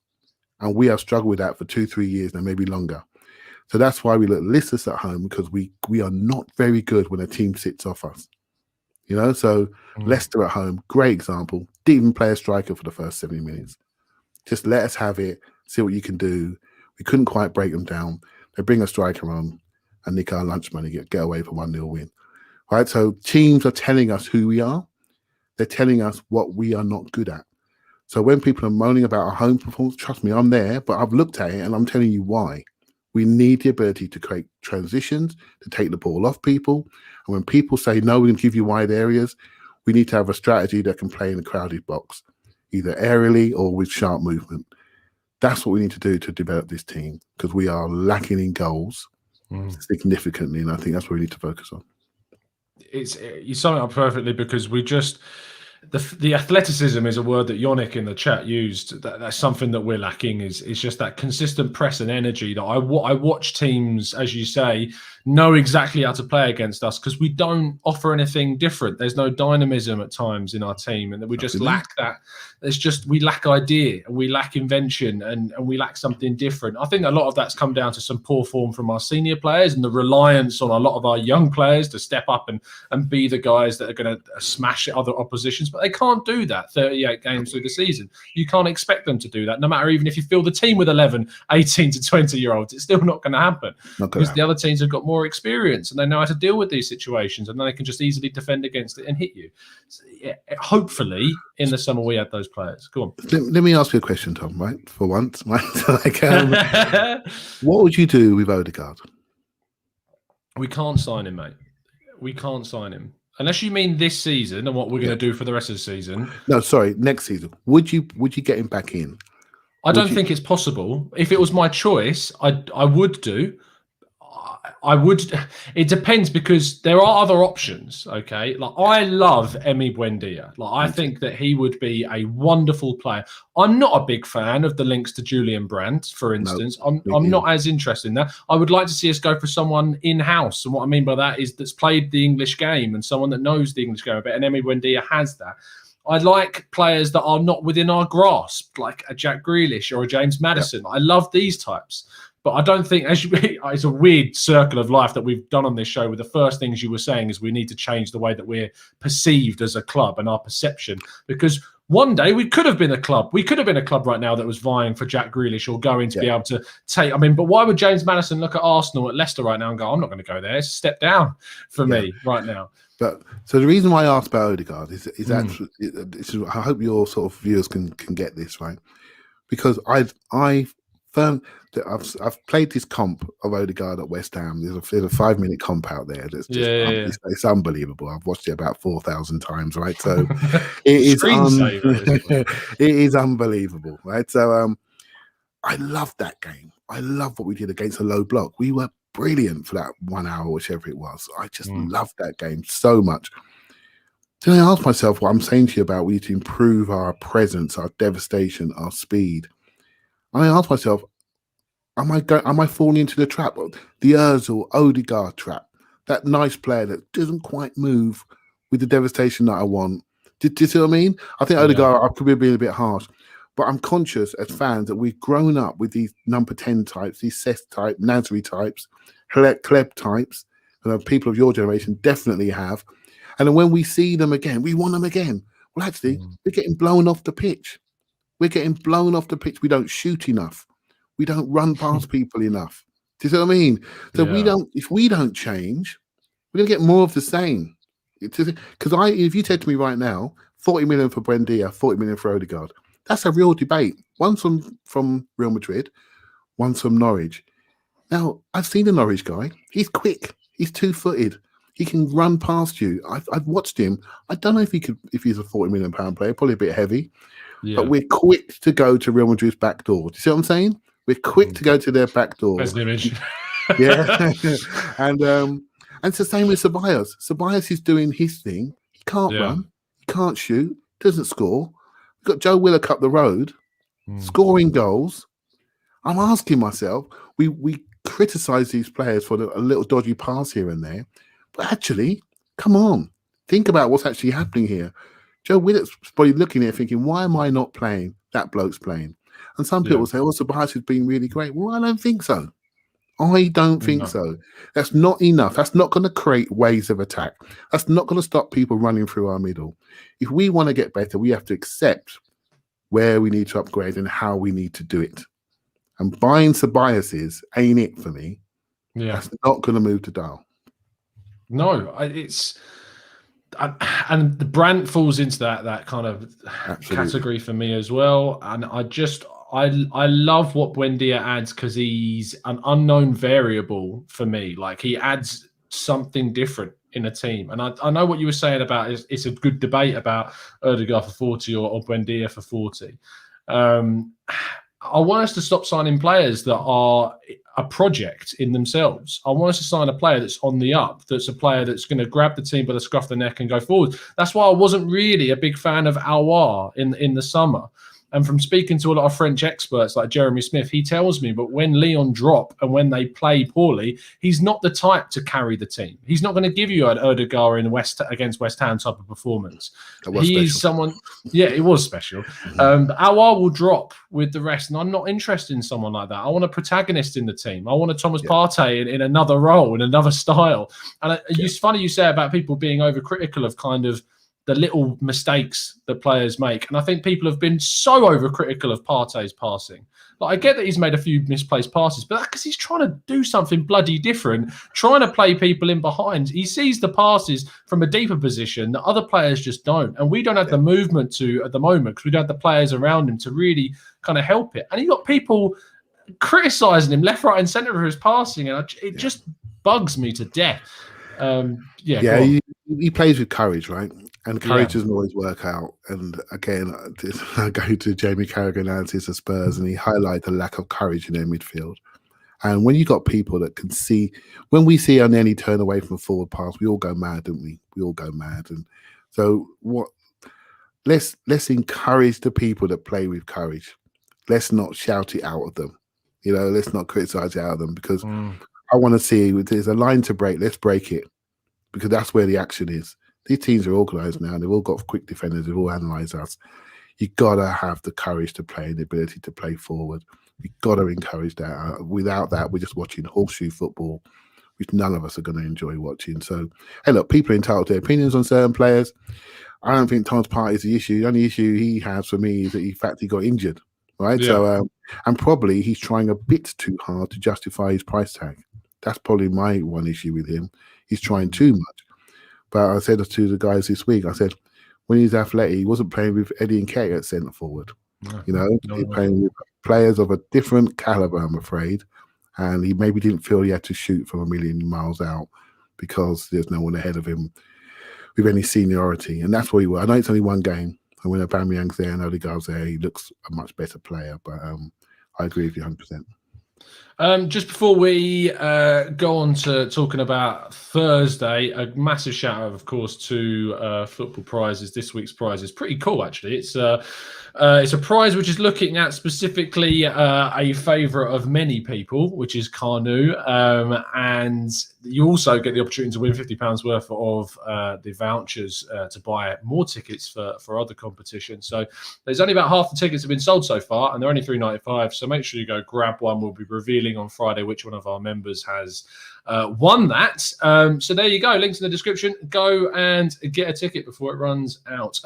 and we have struggled with that for 2-3 years now, maybe longer. So that's why we look listless at home, because we are not very good when a team sits off us. You know, so Leicester at home, great example. Didn't even play a striker for the first 70 minutes. Just let us have it, see what you can do. We couldn't quite break them down. They bring a striker on and nick our lunch money, get away for 1-0 win. Right? So teams are telling us who we are. They're telling us what we are not good at. So when people are moaning about our home performance, trust me, I'm there, but I've looked at it and I'm telling you why. We need the ability to create transitions, to take the ball off people. And when people say, no, we're going to give you wide areas, we need to have a strategy that can play in a crowded box, either aerially or with sharp movement. That's what we need to do to develop this team, because we are lacking in goals significantly. And I think that's what we need to focus on. You sum it up perfectly, because we just... The athleticism is a word that Yannick in the chat used. That's something that we're lacking, is just that consistent press and energy that I watch teams, as you say, know exactly how to play against us, because we don't offer anything different. There's no dynamism at times in our team, and we just lack that. We lack idea, and we lack invention, and we lack something different. I think a lot of that's come down to some poor form from our senior players and the reliance on a lot of our young players to step up and be the guys that are going to smash other oppositions. but they can't do that 38 games through the season. You can't expect them to do that, no matter even if you fill the team with 11, 18 to 20-year-olds. It's still not going to happen because the other teams have got more experience and they know how to deal with these situations, and then they can just easily defend against it and hit you. So, yeah, hopefully, in the summer we had those players. Go on. Let me ask you a question, Tom. Right, for once, right? What would you do with Odegaard? We can't sign him, mate. We can't sign him. Unless you mean this season and what we're going to do for the rest of the season. No, sorry, next season. Would you get him back in? I don't think it's possible. If it was my choice, I would do. I would. It depends because there are other options. Okay, like I love Emery Buendia. Like I think that he would be a wonderful player. I'm not a big fan of the links to Julian Brandt, for instance. I'm not as interested in that. I would like to see us go for someone in house, and what I mean by that is that's played the English game and someone that knows the English game a bit. And Emery Buendia has that. I like players that are not within our grasp, like a Jack Grealish or a James Maddison. I love these types. But I don't think, it's a weird circle of life that we've done on this show where the first things you were saying is we need to change the way that we're perceived as a club and our perception. Because one day we could have been a club. We could have been a club right now that was vying for Jack Grealish or going to be able to take. I mean, but why would James Maddison look at Arsenal, at Leicester right now and go, I'm not going to go there. It's a step down for me right now. But so the reason why I asked about Odegaard is actually, I hope your sort of viewers can get this, right? Because I've played this comp of Odegaard at West Ham. There's a 5-minute comp out there that's just it's unbelievable. I've watched it about 4,000 times, right? So it is unbelievable, right? So I love that game. I love what we did against a low block. We were brilliant for that 1 hour, whichever it was. I just loved that game so much. Then I asked myself what I'm saying to you about we need to improve our presence, our devastation, our speed. I asked myself, am I falling into the trap, the Ozil Odegaard trap? That nice player that doesn't quite move with the devastation that I want. Do you see what I mean? I think Odegaard, I could be being a bit harsh, but I'm conscious as fans that we've grown up with these number 10 types, these Cesc type, Nasri types, Kleb types. People of your generation definitely have. And then when we see them again, we want them again. Well, actually, we're getting blown off the pitch. We're getting blown off the pitch. We don't shoot enough. We don't run past people enough. Do you see what I mean? So if we don't change, we're going to get more of the same. Because if you said to me right now, 40 million for Buendia, 40 million for Odegaard, that's a real debate. One's from Real Madrid, one's from Norwich. Now, I've seen the Norwich guy. He's quick. He's 2-footed. He can run past you. I've watched him. I don't know if he's a 40 million pound player, probably a bit heavy. Yeah. But we're quick to go to Real Madrid's back door. Do you see what I'm saying? We're quick to go to their back door. There's an image. And it's the same with Ceballos. Ceballos is doing his thing. He can't run. He can't shoot. Doesn't score. We've got Joe Willock up the road, scoring goals. I'm asking myself, we criticise these players for a little dodgy pass here and there. But actually, come on. Think about what's actually happening here. Joe Willock's probably looking at it thinking, why am I not playing? That bloke's playing. And some people say, Ceballos has been really great. Well, I don't think so. I don't think so. That's not enough. That's not going to create waves of attack. That's not going to stop people running through our middle. If we want to get better, we have to accept where we need to upgrade and how we need to do it. And buying Ceballos ain't it for me. Yeah. That's not going to move the dial. No, it's... And the Brandt falls into that kind of category for me as well. And I love what Buendia adds because he's an unknown variable for me. Like he adds something different in a team. And I know what you were saying about it's a good debate about Odegaard for 40 or Buendia for 40. I want us to stop signing players that are a project in themselves. I want us to sign a player that's on the up, that's a player that's going to grab the team by the scruff of the neck and go forward. That's why I wasn't really a big fan of Aouar in the summer. And from speaking to a lot of French experts like Jeremy Smith, he tells me, but when Lyon drop and when they play poorly, he's not the type to carry the team. He's not going to give you an Odegaard against West Ham type of performance. He's someone, it was special. Aouar will drop with the rest, and I'm not interested in someone like that. I want a protagonist in the team. I want a Thomas Partey in another role, in another style. And it's funny you say about people being overcritical of kind of the little mistakes that players make. And I think people have been so overcritical of Partey's passing. Like, I get that he's made a few misplaced passes, but that's because he's trying to do something bloody different, trying to play people in behind. He sees the passes from a deeper position that other players just don't. And we don't have the movement to at the moment because we don't have the players around him to really kind of help it. And you've got people criticising him left, right and centre for his passing. And it just bugs me to death. He plays with courage, right? And courage doesn't always work out. And again, I go to Jamie Carragher analysis of Spurs, and he highlighted the lack of courage in their midfield. And when you got people that can see, when we see an any turn away from a forward pass, we all go mad, don't we? We all go mad. And so let's encourage the people that play with courage. Let's not shout it out of them. Let's not criticize it out of them, because I want to see, if there's a line to break, let's break it, because that's where the action is. These teams are organised now. They've all got quick defenders. They've all analysed us. You've got to have the courage to play and the ability to play forward. You've got to encourage that. Without that, we're just watching horseshoe football, which none of us are going to enjoy watching. So, hey, look, people are entitled to their opinions on certain players. I don't think Thomas Partey is the issue. The only issue he has for me is that, in fact, he got injured, right? Yeah. So, and probably he's trying a bit too hard to justify his price tag. That's probably my one issue with him. He's trying too much. But I said to the guys this week, I said, when he's athletic, he wasn't playing with Eddie and Kate at centre forward. He's playing with players of a different calibre, I'm afraid. And he maybe didn't feel he had to shoot from a million miles out because there's no one ahead of him with any seniority. And that's what he was. I know it's only one game. And when Aubameyang's there and Odegaard's there, he looks a much better player. But I agree with you 100%. Just before we go on to talking about Thursday, a massive shout out, of course, to football prizes. This week's prize is pretty cool, actually. It's a prize which is looking at specifically a favourite of many people, which is Carnu, and you also get the opportunity to win £50 worth of the vouchers to buy more tickets for other competitions. So there's only about half the tickets have been sold so far, and they're only £3.95. So make sure you go grab one. We'll be revealing on Friday which one of our members has won that. So there you go. Links in the description. Go and get a ticket before it runs out.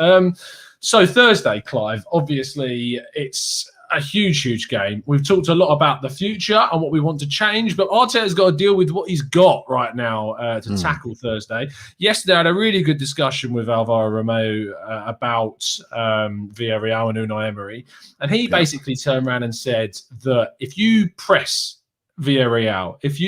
So Thursday, Clive, obviously it's a huge game. We've talked a lot about the future and what we want to change, but Arteta's got to deal with what he's got right now to tackle Thursday. Yesterday, I had a really good discussion with Alvaro Romeo about Villarreal and Unai Emery, and he basically turned around and said that if you press Villarreal, if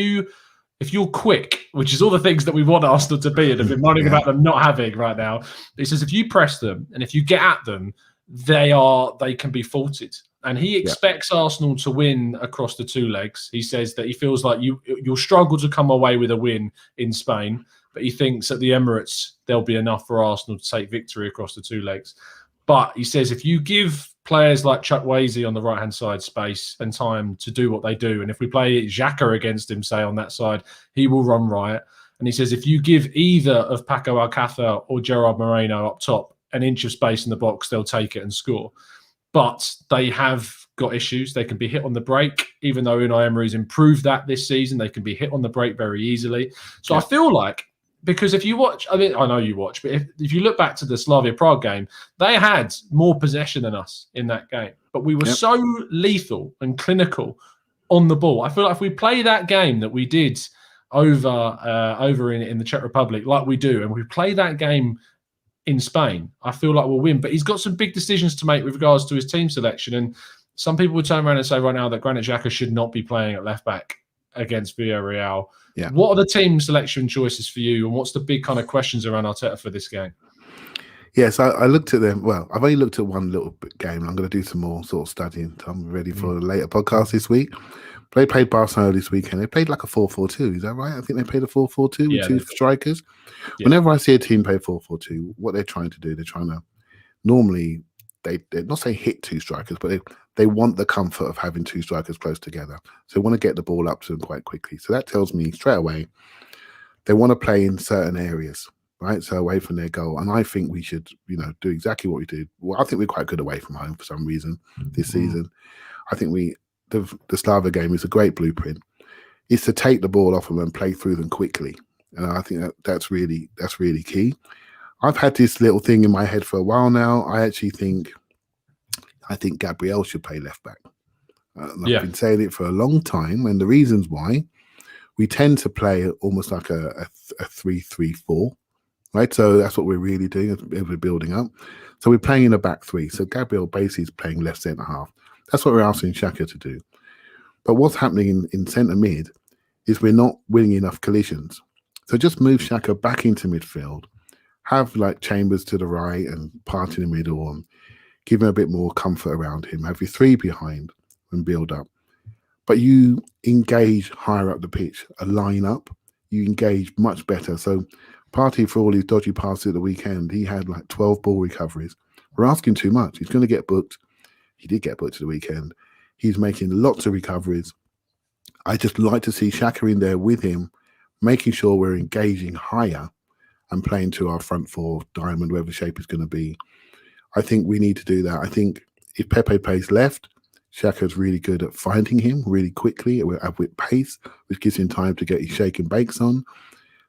you're quick, which is all the things that we want Arsenal to be and have been moaning about them not having right now, he says if you press them and if you get at them, they can be faulted. And he expects Arsenal to win across the two legs. He says that he feels like you'll struggle to come away with a win in Spain, but he thinks at the Emirates there'll be enough for Arsenal to take victory across the two legs. But he says if you give players like Chukwueze on the right-hand side space and time to do what they do, and if we play Xhaka against him, say, on that side, he will run riot. And he says if you give either of Paco Alcácer or Gerard Moreno up top an inch of space in the box, they'll take it and score. But they have got issues. They can be hit on the break, even though Unai Emery's improved that this season. They can be hit on the break very easily. So I feel like, because if you watch, I mean, I know you watch, but if you look back to the Slavia Prague game, they had more possession than us in that game. But we were so lethal and clinical on the ball. I feel like if we play that game that we did over in the Czech Republic, like we do, and we play that game in Spain, I feel like we'll win. But he's got some big decisions to make with regards to his team selection. And some people would turn around and say right now that Granit Xhaka should not be playing at left back against Villarreal. Yeah. What are the team selection choices for you? And what's the big kind of questions around Arteta for this game? Yes, I looked at them. Well, I've only looked at one little game. I'm going to do some more sort of studying. So I'm ready for a later podcast this week. They played Barcelona this weekend. They played like a 4-4-2. Is that right? I think they played a 4-4-2 with two strikers. Yeah. Whenever I see a team play 4-4-2, what they're trying to do, they're trying to normally they're not saying hit two strikers, but they want the comfort of having two strikers close together. So they want to get the ball up to them quite quickly. So that tells me straight away they want to play in certain areas, right? So away from their goal. And I think we should, do exactly what we do. Well, I think we're quite good away from home for some reason this season. I think the Slavia game is a great blueprint. It's to take the ball off them and play through them quickly. And I think that's really key. I've had this little thing in my head for a while now. I think Gabriel should play left back. I've been saying it for a long time, and the reasons why, we tend to play almost like a 3-3-4, right? So that's what we're really doing as we're building up. So we're playing in a back three. So Gabriel basically is playing left centre half. That's what we're asking Xhaka to do. But what's happening in centre mid is we're not winning enough collisions. So just move Xhaka back into midfield, have like Chambers to the right and Partey in the middle, and give him a bit more comfort around him. Have your three behind and build up. But you engage higher up the pitch, a line up, you engage much better. So Partey, for all his dodgy passes at the weekend, he had like 12 ball recoveries. We're asking too much. He's going to get booked. He did get booked at the weekend. He's making lots of recoveries. I just like to see Xhaka in there with him, making sure we're engaging higher and playing to our front four diamond, whatever shape it's going to be. I think we need to do that. I think if Pepe plays left, Xhaka's really good at finding him really quickly with pace, which gives him time to get his shake and bakes on.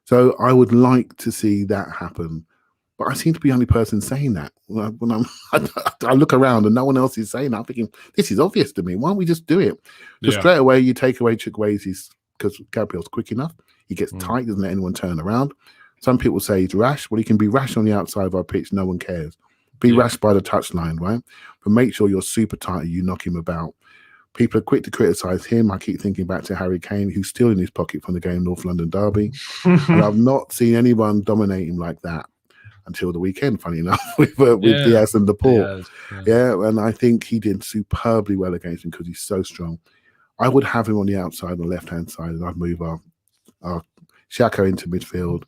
So I would like to see that happen. But I seem to be the only person saying that. When I look around and no one else is saying that, I'm thinking, this is obvious to me. Why don't we just do it? Just straight away, you take away Chukwueze's, because Gabriel's quick enough. He gets tight, doesn't let anyone turn around. Some people say he's rash. Well, he can be rash on the outside of our pitch. No one cares. Be rash by the touchline, right? But make sure you're super tight and you knock him about. People are quick to criticise him. I keep thinking back to Harry Kane, who's still in his pocket from the game North London Derby. And I've not seen anyone dominate him like that until the weekend, funny enough, with Diaz and Laporte. And I think he did superbly well against him because he's so strong. I would have him on the outside, on the left-hand side, and I'd move our Xhaka into midfield,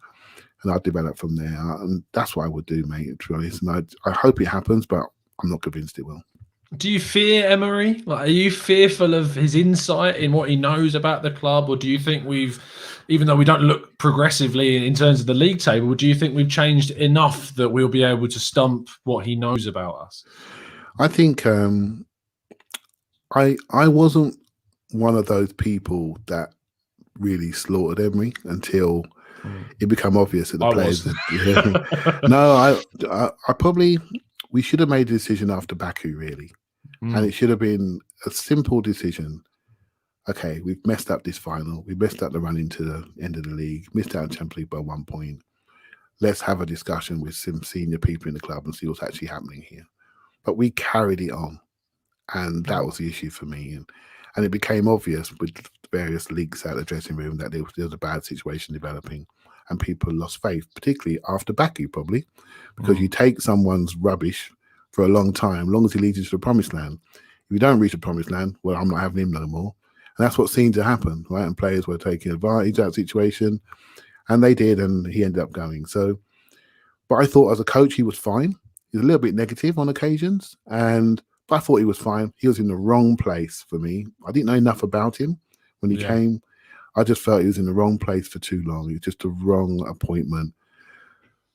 and I'd develop from there. And that's what I would do, mate, to be honest. And I hope it happens, but I'm not convinced it will. Do you fear Emery? Like, are you fearful of his insight in what he knows about the club, or do you think even though we don't look progressively in terms of the league table, do you think we've changed enough that we'll be able to stump what he knows about us? I think I wasn't one of those people that really slaughtered Emery until it became obvious that the players. No, I probably, we should have made a decision after Baku, really. And it should have been a simple decision. Okay, we've messed up this final. We messed up the run into the end of the league. Missed out on Champions League by 1 point. Let's have a discussion with some senior people in the club and see what's actually happening here. But we carried it on. And that was the issue for me. And it became obvious with various leaks out of the dressing room that there was a bad situation developing. And people lost faith, particularly after Baku, probably. Because you take someone's rubbish for a long time, long as he leads you to the promised land. If you don't reach the promised land, well, I'm not having him no more. And that's what seemed to happen, right? And players were taking advantage of that situation, and they did, and he ended up going. So, but I thought as a coach, he was fine. He was a little bit negative on occasions, but I thought he was fine. He was in the wrong place for me. I didn't know enough about him when he came. I just felt he was in the wrong place for too long. It was just a wrong appointment.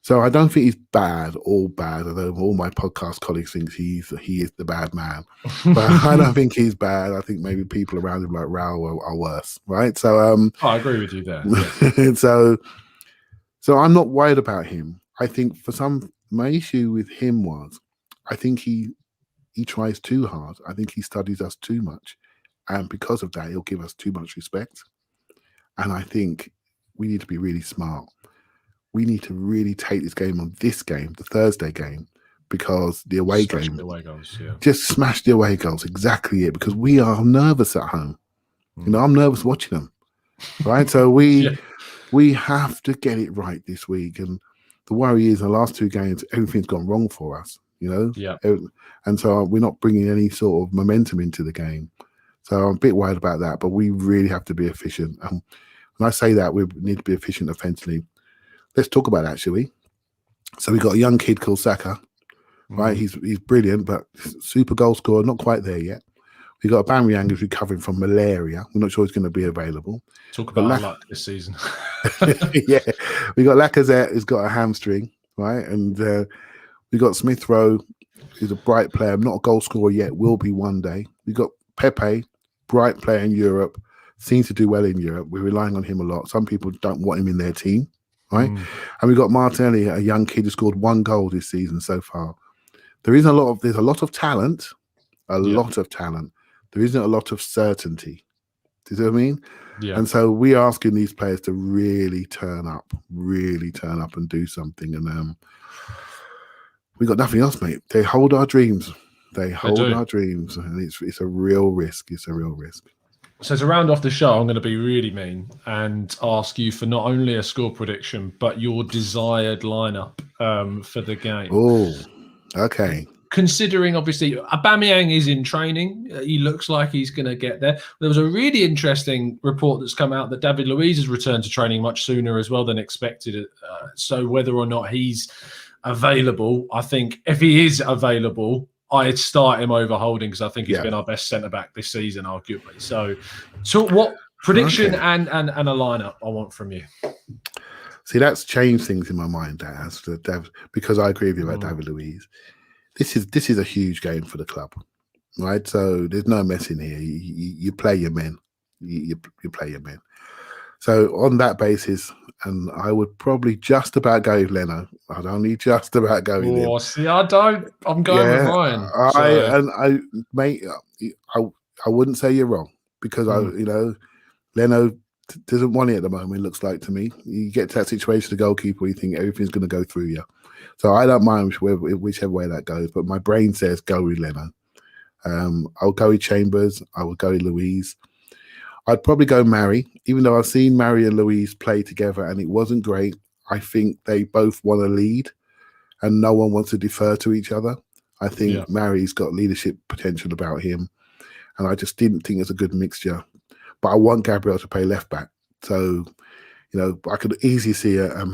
So I don't think he's bad, although all my podcast colleagues think he is the bad man. But I don't think he's bad. I think maybe people around him like Raul are worse, right? So I agree with you there. Yeah. so I'm not worried about him. I think my issue with him was I think he tries too hard. I think he studies us too much. And because of that, he'll give us too much respect. And I think we need to be really smart. We need to really take this game on the Thursday game, because the away game, the away goals, just smash the away goals. Exactly it, because we are nervous at home. You know, I'm nervous watching them, right? So we have to get it right this week. And the worry is the last two games, everything's gone wrong for us, you know? Yeah. And so we're not bringing any sort of momentum into the game. So I'm a bit worried about that, but we really have to be efficient. And when I say that, we need to be efficient offensively. Let's talk about that, shall we? So we've got a young kid called Saka, right? He's brilliant, but super goal scorer, not quite there yet. We've got Aubameyang who's recovering from malaria. We're not sure he's going to be available. Talk about our luck this season. Yeah. We got Lacazette who's got a hamstring, right? And we got Smith Rowe, who's a bright player, not a goal scorer yet, will be one day. We got Pepe, bright player in Europe, seems to do well in Europe. We're relying on him a lot. Some people don't want him in their team. right? And we got Martinelli, a young kid who scored 1 goal this season so far. There's a lot of talent, lot of talent. There isn't a lot of certainty. Do you see what I mean? Yeah. And so we're asking these players to really turn up and do something. And we got nothing else, mate. They hold our dreams. They hold our dreams, and it's a real risk. It's a real risk. So to round off the show, I'm going to be really mean and ask you for not only a score prediction, but your desired lineup for the game. Oh, okay. Considering, obviously, Aubameyang is in training. He looks like he's going to get there. There was a really interesting report that's come out that David Luiz has returned to training much sooner as well than expected. So whether or not he's available, I think if he is available, I'd start him over Holding because I think he's been our best centre-back this season, arguably. So what prediction and a lineup I want from you? See, that's changed things in my mind, because I agree with you about David Luiz. This is a huge game for the club, right? So there's no messing here. You play your men. You play your men. So on that basis, and I would probably just about go with Leno. I'd only just about go with him. See, I don't. I'm going with Ryan. I wouldn't say you're wrong because Leno doesn't want it at the moment. It looks like to me. You get to that situation, the goalkeeper, you think everything's going to go through you. So I don't mind whichever way that goes, but my brain says go with Leno. I'll go with Chambers. I will go with Luiz. I'd probably go Mary, even though I've seen Mary and Luiz play together and it wasn't great. I think they both want to lead and no one wants to defer to each other. I think Mary's got leadership potential about him, and I just didn't think it's a good mixture. But I want Gabriel to play left back. So, I could easily see I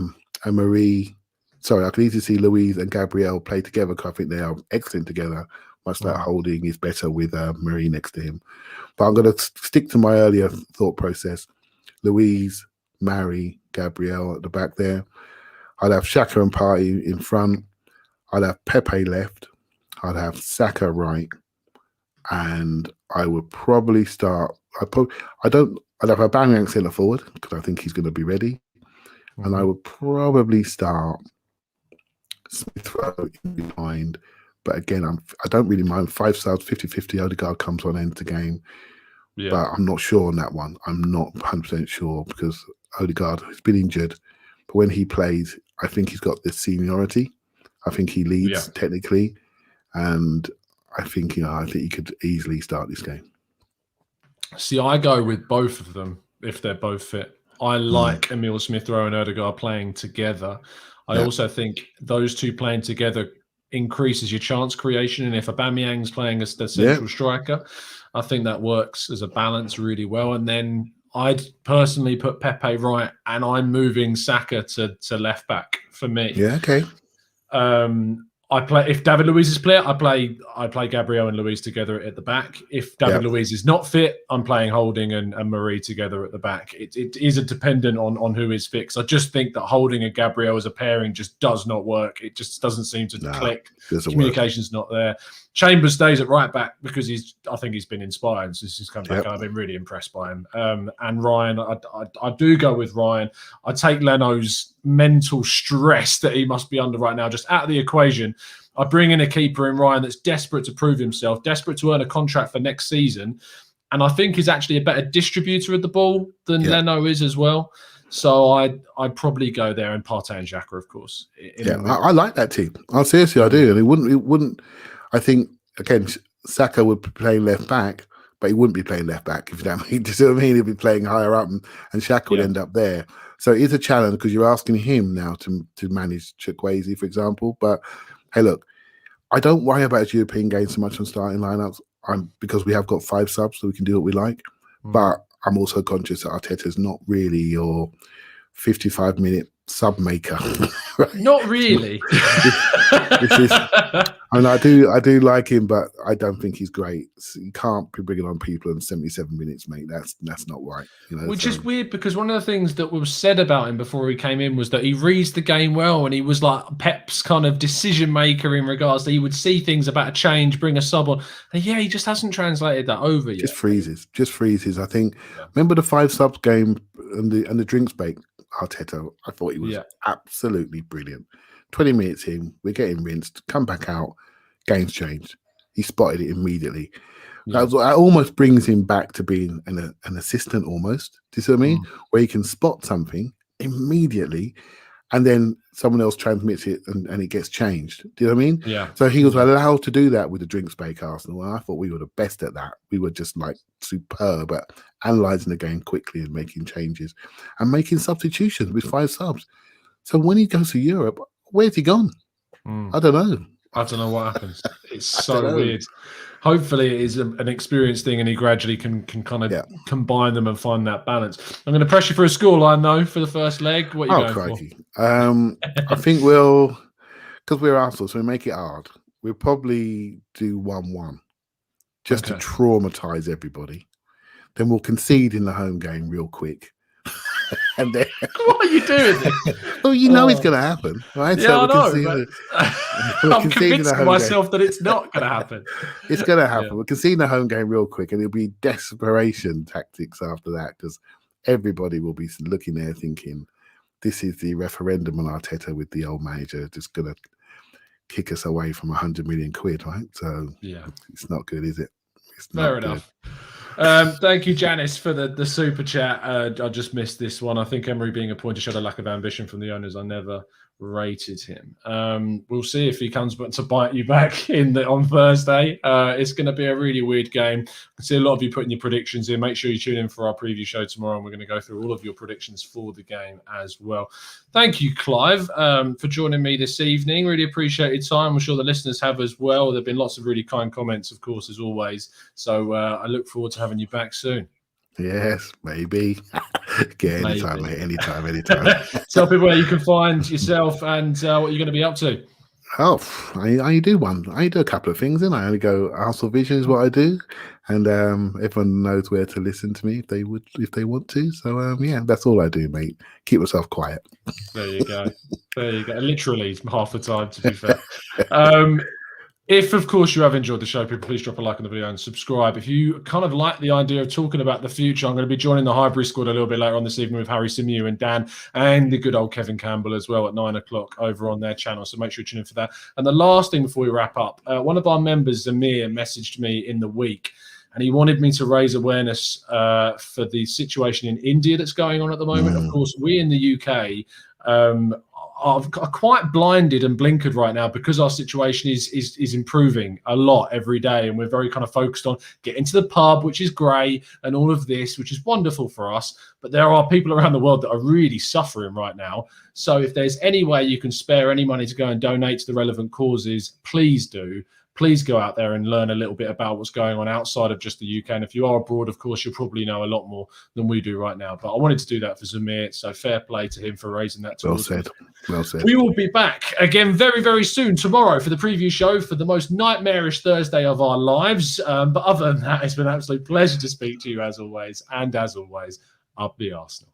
could easily see Luiz and Gabriel play together because I think they are excellent together. Much like Holding is better with Marie next to him. But I'm going to stick to my earlier thought process. Luiz, Mary, Gabriel at the back there. I'd have Xhaka and Partey in front. I'd have Pepe left. I'd have Saka right. And I would probably start. I'd have Aubameyang centre forward because I think he's going to be ready. And I would probably start Smith Rowe in behind. But again, I don't really mind. 5 stars, 50-50. Odegaard comes on end to game. Yeah. But I'm not sure on that one. I'm not 100% sure because Odegaard has been injured. But when he plays, I think he's got this seniority. I think he leads technically. And I think he could easily start this game. See, I go with both of them if they're both fit. I like Emile Smith-Rowe and Odegaard playing together. I also think those two playing together increases your chance creation. And if Aubameyang's playing as the central striker, I think that works as a balance really well. And then I'd personally put Pepe right, and I'm moving Saka to left back for me. Yeah, okay. If David Luiz is player, I play Gabriel and Luiz together at the back. If David Luiz is not fit, I'm playing Holding and Marie together at the back. It is dependent on who is fit. I just think that Holding and Gabriel as a pairing just does not work. It just doesn't seem to click. Communication's not there. Chambers stays at right back because I think he's been inspired since he's come back. And I've been really impressed by him. And Ryan, I do go with Ryan. I take Leno's mental stress that he must be under right now just out of the equation. I bring in a keeper in Ryan that's desperate to prove himself, desperate to earn a contract for next season. And I think he's actually a better distributor of the ball than Leno is as well. So I'd probably go there, and Partey and Xhaka, of course. I like that team. Seriously, I do. And it wouldn't. I think again, Saka would be playing left back, but he wouldn't be playing left back. If you don't mean, do you see what I mean? He'd be playing higher up, and Xhaka would end up there. So it is a challenge because you're asking him now to manage Chukwueze, for example. But hey, look, I don't worry about European games so much on starting lineups. Because we have got 5 subs, so we can do what we like. But I'm also conscious that Arteta is not really your 55-minute sub maker. Right? Not really. I do like him, but I don't think he's great. So you can't be bringing on people in 77 minutes, mate. That's not right. Which is weird because one of the things that was said about him before he came in was that he reads the game well, and he was like Pep's kind of decision maker in regards to he would see things about a change, bring a sub on. And he just hasn't translated that over yet. Just freezes. I think. Remember the 5 subs game and the drinks break? Arteta. I thought he was absolutely brilliant. 20 minutes in, we're getting rinsed. Come back out, game's changed. He spotted it immediately. That almost brings him back to being an assistant almost. Do you see what I mean? Where he can spot something immediately and then someone else transmits it and it gets changed. Do you know what I mean? Yeah. So he was allowed to do that with the drinks break Arsenal. And I thought we were the best at that. We were just like superb at analysing the game quickly and making changes and making substitutions with 5 subs. So when he goes to Europe, where's he gone? I don't know. I don't know what happens. It's so weird. Hopefully it is an experience thing and he gradually can kind of combine them and find that balance. I'm going to press you for a scoreline though for the first leg. What are you going for? I think we'll, because we're Arsenal, so we make it hard. We'll probably do 1-1 just to traumatise everybody. Then we'll concede in the home game real quick. And then what are you doing? Well, you know it's going to happen, right? Yeah, I know. I'm convincing myself that it's not going to happen. It's going to happen. We'll concede the home game real quick, and it'll be desperation tactics after that because everybody will be looking there thinking, this is the referendum on Arteta with the old manager just going to kick us away from 100 million quid, right? So it's not good, is it? It's not Fair enough. Thank you, Janice, for the super chat. I just missed this one. I think Emery being appointed showed a lack of ambition from the owners. I never rated him. We'll see if he comes to bite you back on Thursday. It's going to be a really weird game. I can see a lot of you putting your predictions in. Make sure you tune in for our preview show tomorrow, and we're going to go through all of your predictions for the game as well. Thank you, Clive, for joining me this evening. Really appreciate your time. I'm sure the listeners have as well. There have been lots of really kind comments, of course, as always. So I look forward to having you back soon. Yes, maybe. Anytime, mate. Anytime. Tell people where you can find yourself and what you're going to be up to. Oh, I do a couple of things, and I only go Arsenal Vision is what I do, and everyone knows where to listen to me if they want to. So that's all I do, mate. Keep myself quiet. There you go. Literally half the time, to be fair. If, of course, you have enjoyed the show, people, please drop a like on the video and subscribe. If you kind of like the idea of talking about the future, I'm going to be joining the Highbury squad a little bit later on this evening with Harry Simeon and Dan and the good old Kevin Campbell as well at 9 o'clock over on their channel. So make sure you tune in for that. And the last thing before we wrap up, one of our members, Zamir, messaged me in the week, and he wanted me to raise awareness for the situation in India that's going on at the moment. Of course, we in the UK are quite blinded and blinkered right now because our situation is improving a lot every day, and we're very kind of focused on getting to the pub, which is great, and all of this, which is wonderful for us. But there are people around the world that are really suffering right now. So if there's any way you can spare any money to go and donate to the relevant causes, please do. Please go out there and learn a little bit about what's going on outside of just the UK. And if you are abroad, of course, you'll probably know a lot more than we do right now. But I wanted to do that for Zamir, so fair play to him for raising that. Well said. We will be back again very, very soon tomorrow for the preview show for the most nightmarish Thursday of our lives. But other than that, it's been an absolute pleasure to speak to you as always. And as always, up the Arsenal.